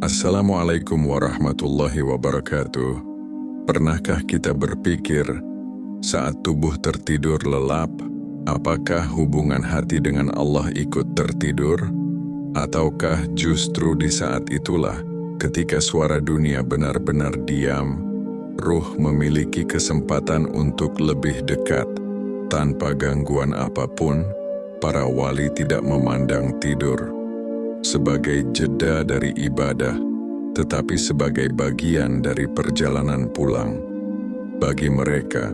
Assalamualaikum warahmatullahi wabarakatuh. Pernahkah kita berpikir, saat tubuh tertidur lelap, apakah hubungan hati dengan Allah ikut tertidur? Ataukah justru di saat itulah, ketika suara dunia benar-benar diam, ruh memiliki kesempatan untuk lebih dekat? Tanpa gangguan apapun, para wali tidak memandang tidur sebagai jeda dari ibadah, tetapi sebagai bagian dari perjalanan pulang. Bagi mereka,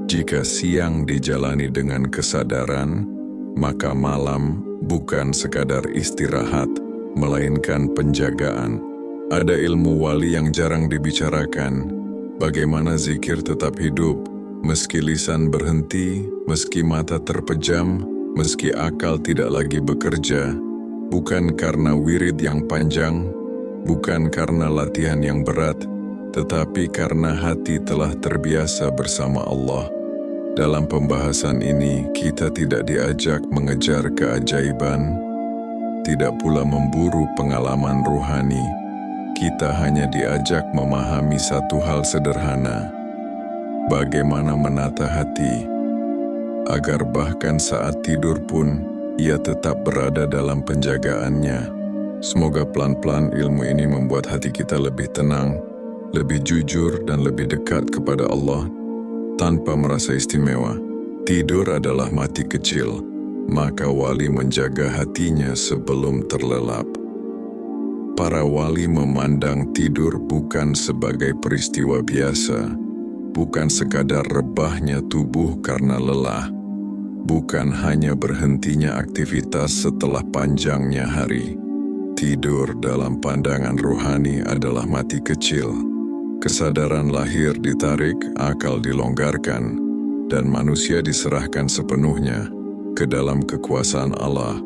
jika siang dijalani dengan kesadaran, maka malam bukan sekadar istirahat, melainkan penjagaan. Ada ilmu wali yang jarang dibicarakan, bagaimana zikir tetap hidup, meski lisan berhenti, meski mata terpejam, meski akal tidak lagi bekerja. Bukan karena wirid yang panjang, bukan karena latihan yang berat, tetapi karena hati telah terbiasa bersama Allah. Dalam pembahasan ini, kita tidak diajak mengejar keajaiban, tidak pula memburu pengalaman ruhani. Kita hanya diajak memahami satu hal sederhana: bagaimana menata hati, agar bahkan saat tidur pun ia tetap berada dalam penjagaannya. Semoga pelan-pelan ilmu ini membuat hati kita lebih tenang, lebih jujur dan lebih dekat kepada Allah tanpa merasa istimewa. Tidur adalah mati kecil, maka wali menjaga hatinya sebelum terlelap. Para wali memandang tidur bukan sebagai peristiwa biasa, bukan sekadar rebahnya tubuh karena lelah, bukan hanya berhentinya aktivitas setelah panjangnya hari. Tidur dalam pandangan rohani adalah mati kecil. Kesadaran lahir ditarik, akal dilonggarkan, dan manusia diserahkan sepenuhnya ke dalam kekuasaan Allah.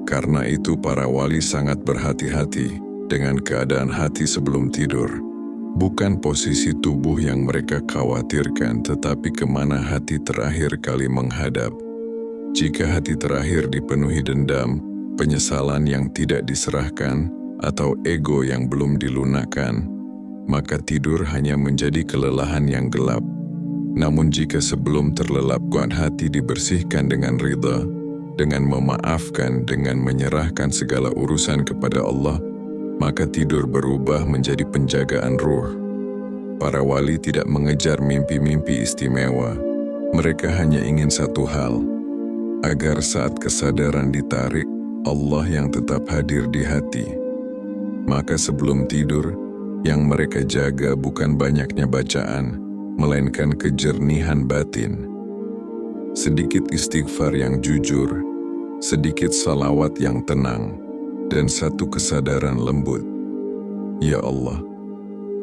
Karena itu para wali sangat berhati-hati dengan keadaan hati sebelum tidur. Bukan posisi tubuh yang mereka khawatirkan, tetapi kemana hati terakhir kali menghadap. Jika hati terakhir dipenuhi dendam, penyesalan yang tidak diserahkan, atau ego yang belum dilunakkan, maka tidur hanya menjadi kelelahan yang gelap. Namun jika sebelum terlelap hati dibersihkan dengan ridha, dengan memaafkan, dengan menyerahkan segala urusan kepada Allah, maka tidur berubah menjadi penjagaan ruh. Para wali tidak mengejar mimpi-mimpi istimewa. Mereka hanya ingin satu hal: agar saat kesadaran ditarik, Allah yang tetap hadir di hati. Maka sebelum tidur, yang mereka jaga bukan banyaknya bacaan, melainkan kejernihan batin. Sedikit istighfar yang jujur, sedikit salawat yang tenang, dan satu kesadaran lembut. Ya Allah,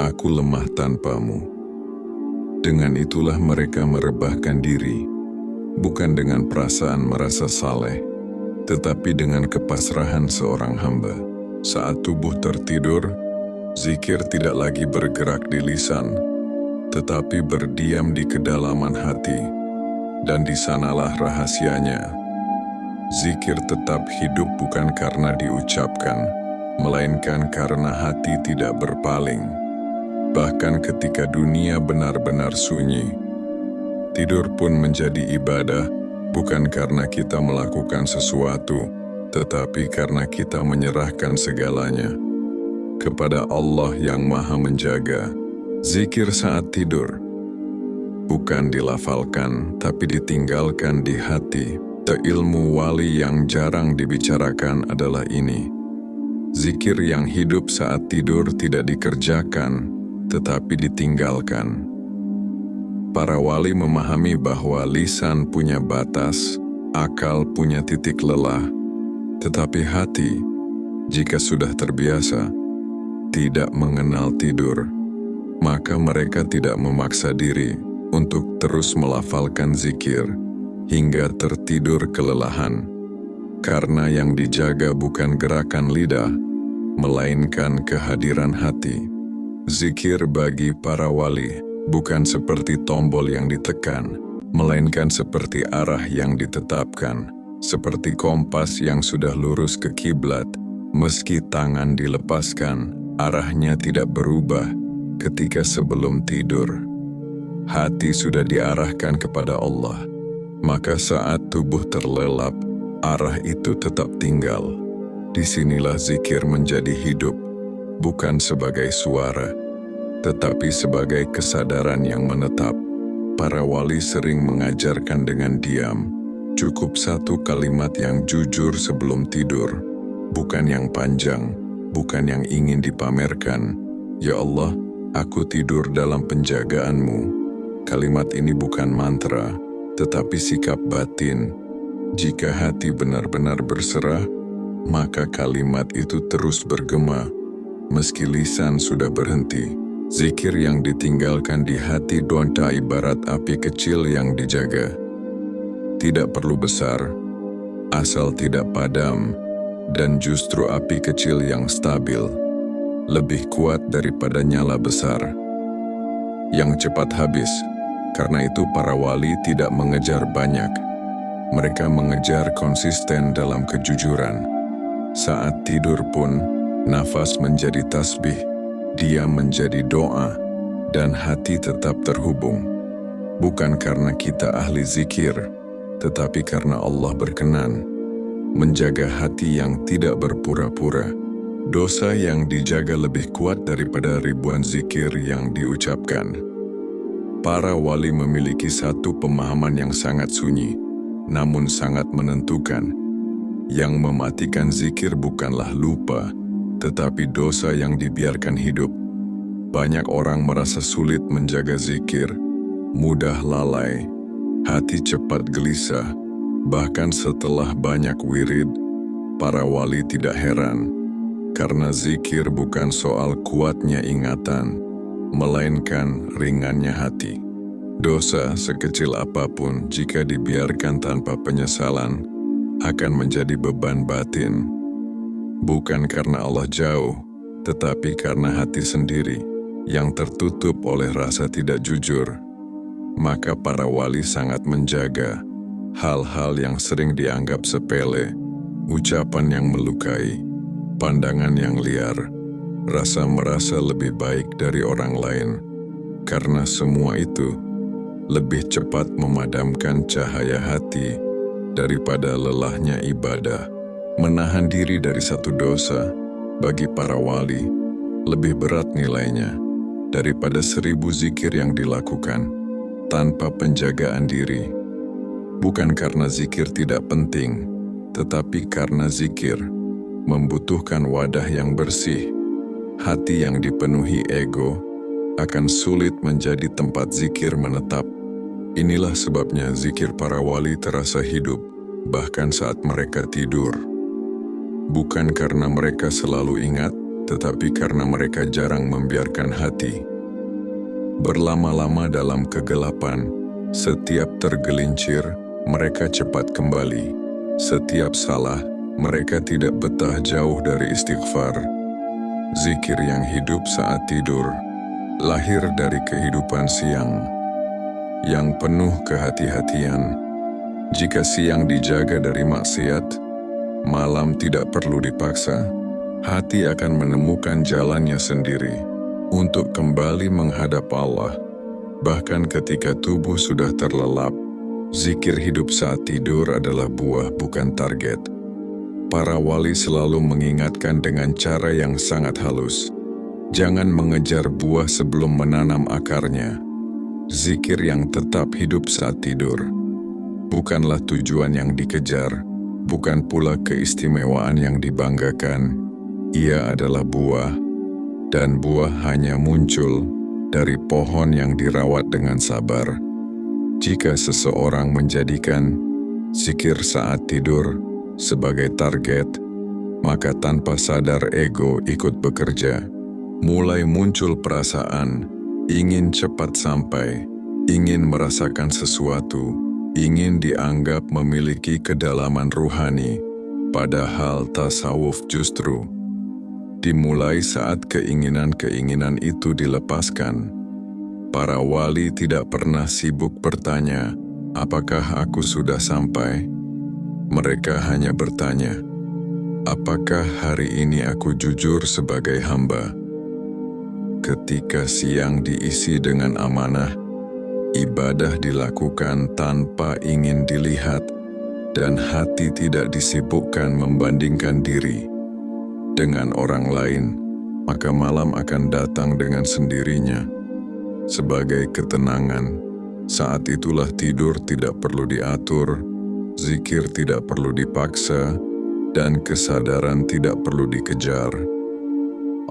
aku lemah tanpamu. Dengan itulah mereka merebahkan diri, bukan dengan perasaan merasa saleh, tetapi dengan kepasrahan seorang hamba. Saat tubuh tertidur, zikir tidak lagi bergerak di lisan, tetapi berdiam di kedalaman hati, dan di sanalah rahasianya. Zikir tetap hidup bukan karena diucapkan, melainkan karena hati tidak berpaling. Bahkan ketika dunia benar-benar sunyi, tidur pun menjadi ibadah, bukan karena kita melakukan sesuatu, tetapi karena kita menyerahkan segalanya kepada Allah yang Maha Menjaga. Zikir saat tidur bukan dilafalkan, tapi ditinggalkan di hati. Ilmu wali yang jarang dibicarakan adalah ini: zikir yang hidup saat tidur tidak dikerjakan, tetapi ditinggalkan. Para wali memahami bahwa lisan punya batas, akal punya titik lelah, tetapi hati, jika sudah terbiasa, tidak mengenal tidur. Maka mereka tidak memaksa diri untuk terus melafalkan zikir hingga tertidur kelelahan. Karena yang dijaga bukan gerakan lidah, melainkan kehadiran hati. Zikir bagi para wali bukan seperti tombol yang ditekan, melainkan seperti arah yang ditetapkan, seperti kompas yang sudah lurus ke kiblat. Meski tangan dilepaskan, arahnya tidak berubah ketika sebelum tidur. Hati sudah diarahkan kepada Allah, maka saat tubuh terlelap, arah itu tetap tinggal. Disinilah zikir menjadi hidup, bukan sebagai suara, tetapi sebagai kesadaran yang menetap. Para wali sering mengajarkan dengan diam, cukup satu kalimat yang jujur sebelum tidur, bukan yang panjang, bukan yang ingin dipamerkan. Ya Allah, aku tidur dalam penjagaanmu. Kalimat ini bukan mantra, tetapi sikap batin. Jika hati benar-benar berserah, maka kalimat itu terus bergema, meski lisan sudah berhenti. Zikir yang ditinggalkan di hati donta ibarat api kecil yang dijaga. Tidak perlu besar, asal tidak padam, dan justru api kecil yang stabil, lebih kuat daripada nyala besar yang cepat habis. Karena itu para wali tidak mengejar banyak. Mereka mengejar konsisten dalam kejujuran. Saat tidur pun, nafas menjadi tasbih, diam menjadi doa, dan hati tetap terhubung. Bukan karena kita ahli zikir, tetapi karena Allah berkenan. Menjaga hati yang tidak berpura-pura. Dosa yang dijaga lebih kuat daripada ribuan zikir yang diucapkan. Para wali memiliki satu pemahaman yang sangat sunyi, namun sangat menentukan. Yang mematikan zikir bukanlah lupa, tetapi dosa yang dibiarkan hidup. Banyak orang merasa sulit menjaga zikir, mudah lalai, hati cepat gelisah. Bahkan setelah banyak wirid, para wali tidak heran, karena zikir bukan soal kuatnya ingatan, melainkan ringannya hati. Dosa sekecil apapun jika dibiarkan tanpa penyesalan akan menjadi beban batin. Bukan karena Allah jauh, tetapi karena hati sendiri yang tertutup oleh rasa tidak jujur. Maka para wali sangat menjaga hal-hal yang sering dianggap sepele, ucapan yang melukai, pandangan yang liar, rasa merasa lebih baik dari orang lain, karena semua itu lebih cepat memadamkan cahaya hati daripada lelahnya ibadah. Menahan diri dari satu dosa bagi para wali lebih berat nilainya daripada 1000 zikir yang dilakukan tanpa penjagaan diri. Bukan karena zikir tidak penting, tetapi karena zikir membutuhkan wadah yang bersih. Hati yang dipenuhi ego akan sulit menjadi tempat zikir menetap. Inilah sebabnya zikir para wali terasa hidup, bahkan saat mereka tidur. Bukan karena mereka selalu ingat, tetapi karena mereka jarang membiarkan hati berlama-lama dalam kegelapan. Setiap tergelincir, mereka cepat kembali. Setiap salah, mereka tidak betah jauh dari istighfar. Zikir yang hidup saat tidur lahir dari kehidupan siang yang penuh kehati-hatian. Jika siang dijaga dari maksiat, malam tidak perlu dipaksa. Hati akan menemukan jalannya sendiri untuk kembali menghadap Allah. Bahkan ketika tubuh sudah terlelap, zikir hidup saat tidur adalah buah, bukan target. Para wali selalu mengingatkan dengan cara yang sangat halus. Jangan mengejar buah sebelum menanam akarnya. Zikir yang tetap hidup saat tidur bukanlah tujuan yang dikejar, bukan pula keistimewaan yang dibanggakan. Ia adalah buah, dan buah hanya muncul dari pohon yang dirawat dengan sabar. Jika seseorang menjadikan zikir saat tidur sebagai target, maka tanpa sadar ego ikut bekerja. Mulai muncul perasaan ingin cepat sampai, ingin merasakan sesuatu, ingin dianggap memiliki kedalaman ruhani, padahal tasawuf justru dimulai saat keinginan-keinginan itu dilepaskan. Para wali tidak pernah sibuk bertanya, apakah aku sudah sampai? Mereka hanya bertanya, apakah hari ini aku jujur sebagai hamba? ketika siang diisi dengan amanah, ibadah dilakukan tanpa ingin dilihat, dan hati tidak disibukkan membandingkan diri dengan orang lain, maka malam akan datang dengan sendirinya sebagai ketenangan. Saat itulah tidur tidak perlu diatur, zikir tidak perlu dipaksa, dan kesadaran tidak perlu dikejar.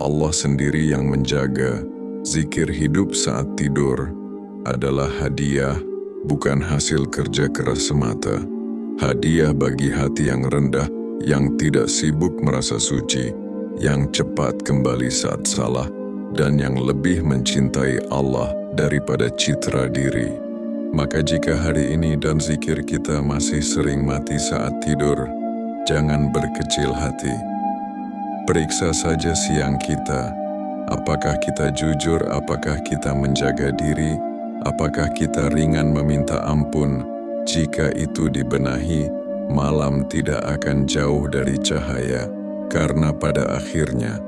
Allah sendiri yang menjaga. Zikir hidup saat tidur adalah hadiah, bukan hasil kerja keras semata. Hadiah bagi hati yang rendah, yang tidak sibuk merasa suci, yang cepat kembali saat salah, dan yang lebih mencintai Allah daripada citra diri. Maka jika hari ini dan zikir kita masih sering mati saat tidur, jangan berkecil hati. Periksa saja siang kita. Apakah kita jujur, apakah kita menjaga diri, apakah kita ringan meminta ampun. Jika itu dibenahi, malam tidak akan jauh dari cahaya. Karena pada akhirnya,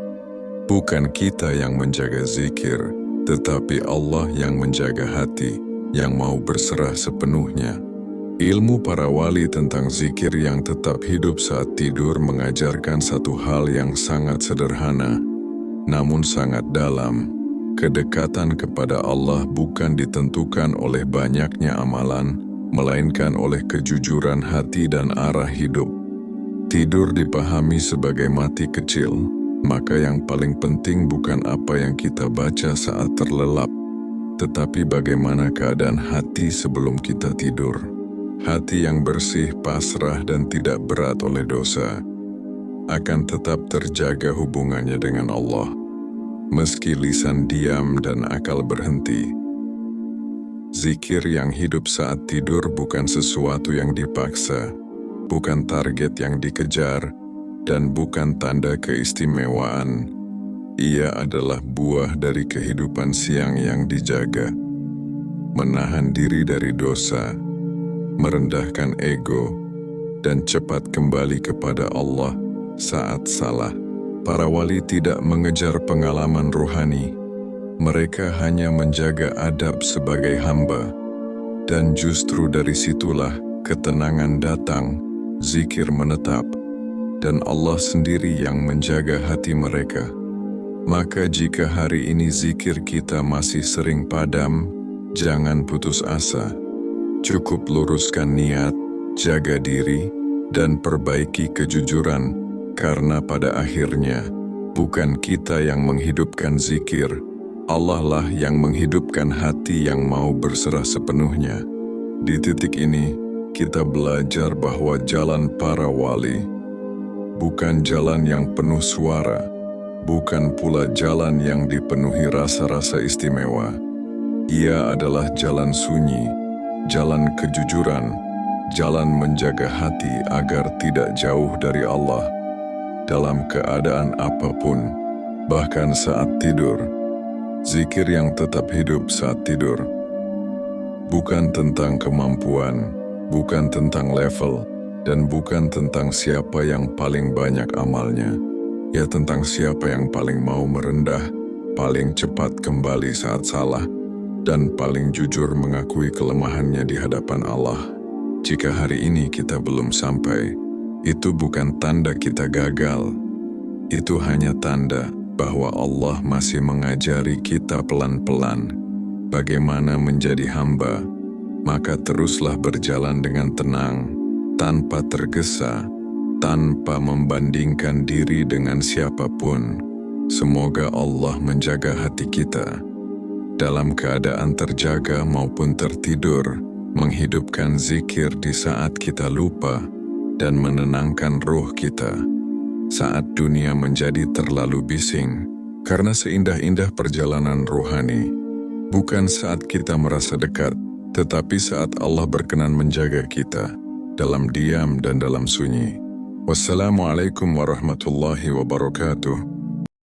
bukan kita yang menjaga zikir, tetapi Allah yang menjaga hati, yang mau berserah sepenuhnya. Ilmu para wali tentang zikir yang tetap hidup saat tidur mengajarkan satu hal yang sangat sederhana, namun sangat dalam. Kedekatan kepada Allah bukan ditentukan oleh banyaknya amalan, melainkan oleh kejujuran hati dan arah hidup. Tidur dipahami sebagai mati kecil, maka yang paling penting bukan apa yang kita baca saat terlelap, tetapi bagaimana keadaan hati sebelum kita tidur. Hati yang bersih, pasrah, dan tidak berat oleh dosa akan tetap terjaga hubungannya dengan Allah, meski lisan diam dan akal berhenti. Zikir yang hidup saat tidur bukan sesuatu yang dipaksa, bukan target yang dikejar, dan bukan tanda keistimewaan. Ia adalah buah dari kehidupan siang yang dijaga. Menahan diri dari dosa, merendahkan ego, dan cepat kembali kepada Allah saat salah. Para wali tidak mengejar pengalaman rohani. Mereka hanya menjaga adab sebagai hamba. Dan justru dari situlah ketenangan datang, zikir menetap, dan Allah sendiri yang menjaga hati mereka. Maka jika hari ini zikir kita masih sering padam, jangan putus asa. Cukup luruskan niat, jaga diri, dan perbaiki kejujuran, karena pada akhirnya bukan kita yang menghidupkan zikir, Allah lah yang menghidupkan hati yang mau berserah sepenuhnya. Di titik ini, kita belajar bahwa jalan para wali bukan jalan yang penuh suara, bukan pula jalan yang dipenuhi rasa-rasa istimewa. Ia adalah jalan sunyi, jalan kejujuran, jalan menjaga hati agar tidak jauh dari Allah dalam keadaan apapun, bahkan saat tidur. Zikir yang tetap hidup saat tidur bukan tentang kemampuan, bukan tentang level, dan bukan tentang siapa yang paling banyak amalnya. Ya, tentang siapa yang paling mau merendah, paling cepat kembali saat salah, dan paling jujur mengakui kelemahannya di hadapan Allah. Jika hari ini kita belum sampai, itu bukan tanda kita gagal. Itu hanya tanda bahwa Allah masih mengajari kita pelan-pelan bagaimana menjadi hamba. Maka teruslah berjalan dengan tenang, tanpa tergesa, tanpa membandingkan diri dengan siapapun. Semoga Allah menjaga hati kita dalam keadaan terjaga maupun tertidur, menghidupkan zikir di saat kita lupa, dan menenangkan ruh kita saat dunia menjadi terlalu bising. Karena seindah-indah perjalanan rohani bukan saat kita merasa dekat, tetapi saat Allah berkenan menjaga kita dalam diam dan dalam sunyi. Wassalamualaikum warahmatullahi wabarakatuh.